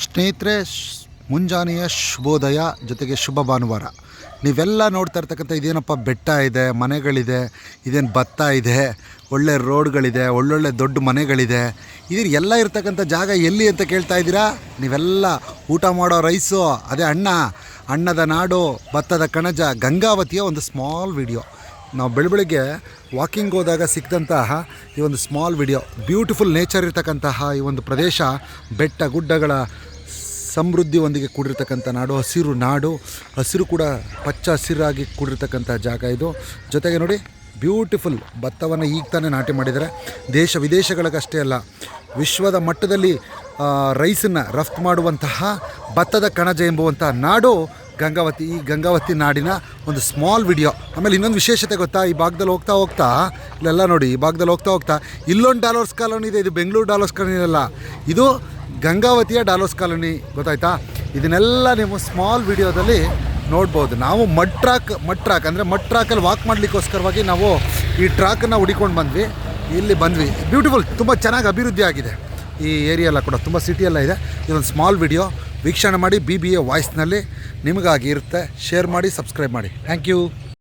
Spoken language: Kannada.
ಸ್ನೇಹಿತರೆ, ಮುಂಜಾನೆಯ ಶುಭೋದಯ ಜೊತೆಗೆ ಶುಭ ಭಾನುವಾರ. ನೀವೆಲ್ಲ ನೋಡ್ತಾ ಇರ್ತಕ್ಕಂಥ ಇದೇನಪ್ಪ, ಬೆಟ್ಟ ಇದೆ, ಮನೆಗಳಿದೆ, ಇದೇನು ಭತ್ತ ಇದೆ, ಒಳ್ಳೆ ರೋಡ್ಗಳಿದೆ, ಒಳ್ಳೊಳ್ಳೆ ದೊಡ್ಡ ಮನೆಗಳಿದೆ. ಇದ್ರ ಎಲ್ಲ ಇರ್ತಕ್ಕಂಥ ಜಾಗ ಎಲ್ಲಿ ಅಂತ ಕೇಳ್ತಾ ಇದ್ದೀರಾ? ನೀವೆಲ್ಲ ಊಟ ಮಾಡೋ ರೈಸು, ಅದೇ ಅನ್ನದ ನಾಡು, ಭತ್ತದ ಕಣಜ, ಗಂಗಾವತಿಯ ಒಂದು ಸ್ಮಾಲ್ ವಿಡಿಯೋ. ನಾವು ಬೆಳಗ್ಗೆ ವಾಕಿಂಗ್ ಹೋದಾಗ ಸಿಕ್ಕಿದಂತಹ ಈ ಒಂದು ಸ್ಮಾಲ್ ವಿಡಿಯೋ. ಬ್ಯೂಟಿಫುಲ್ ನೇಚರ್ ಇರ್ತಕ್ಕಂತಹ ಈ ಒಂದು ಪ್ರದೇಶ, ಬೆಟ್ಟ ಗುಡ್ಡಗಳ ಸಮೃದ್ಧಿಯೊಂದಿಗೆ ಕೂಡಿರ್ತಕ್ಕಂಥ ನಾಡು, ಹಸಿರು ಕೂಡ ಪಚ್ಚ ಹಸಿರಾಗಿ ಕೂಡಿರ್ತಕ್ಕಂಥ ಜಾಗ ಇದು. ಜೊತೆಗೆ ನೋಡಿ, ಬ್ಯೂಟಿಫುಲ್ ಭತ್ತವನ್ನು ಈಗ ತಾನೇ ನಾಟಿ ಮಾಡಿದ್ದಾರೆ. ದೇಶ ವಿದೇಶಗಳಿಗಷ್ಟೇ ಅಲ್ಲ, ವಿಶ್ವದ ಮಟ್ಟದಲ್ಲಿ ರೈಸನ್ನು ರಫ್ತು ಮಾಡುವಂತಹ ಭತ್ತದ ಕಣಜ ಎಂಬುವಂಥ ನಾಡು ಗಂಗಾವತಿ. ಈ ಗಂಗಾವತಿ ನಾಡಿನ ಒಂದು ಸ್ಮಾಲ್ ವಿಡಿಯೋ. ಆಮೇಲೆ ಇನ್ನೊಂದು ವಿಶೇಷತೆ ಗೊತ್ತಾ? ಈ ಭಾಗದಲ್ಲಿ ಹೋಗ್ತಾ ಇಲ್ಲೆಲ್ಲ ನೋಡಿ, ಈ ಭಾಗದಲ್ಲಿ ಹೋಗ್ತಾ ಇಲ್ಲೊಂದು ಡಾಲರ್ಸ್ ಕಾಲೋನಿ ಇದೆ. ಇದು ಬೆಂಗಳೂರು ಡಾಲರ್ಸ್ ಕಾಲೋನಿ ಅಲ್ಲ, ಇದು ಗಂಗಾವತಿಯ ಡಾಲರ್ಸ್ ಕಾಲೋನಿ. ಗೊತ್ತಾಯ್ತಾ? ಇದನ್ನೆಲ್ಲ ನೀವು ಸ್ಮಾಲ್ ವಿಡಿಯೋದಲ್ಲಿ ನೋಡ್ಬೋದು. ನಾವು ಮಡ್ ಟ್ರಾಕ್ ಅಂದರೆ ಮಡ್ ಟ್ರಾಕಲ್ಲಿ ವಾಕ್ ಮಾಡಲಿಕ್ಕೋಸ್ಕರವಾಗಿ ನಾವು ಈ ಟ್ರಾಕನ್ನು ಹುಡಿಕೊಂಡು ಇಲ್ಲಿ ಬಂದ್ವಿ. ಬ್ಯೂಟಿಫುಲ್, ತುಂಬ ಚೆನ್ನಾಗಿ ಅಭಿವೃದ್ಧಿ ಆಗಿದೆ ಈ ಏರಿಯಾ ಎಲ್ಲ ಕೂಡ, ತುಂಬ ಸಿಟಿಯೆಲ್ಲ ಇದೆ. ಇದೊಂದು ಸ್ಮಾಲ್ ವಿಡಿಯೋ ವೀಕ್ಷಣೆ ಮಾಡಿ. BBA ವಾಯ್ಸ್ನಲ್ಲಿ ನಿಮಗಾಗಿ ಇರುತ್ತೆ. ಶೇರ್ ಮಾಡಿ, ಸಬ್ಸ್ಕ್ರೈಬ್ ಮಾಡಿ. Thank you.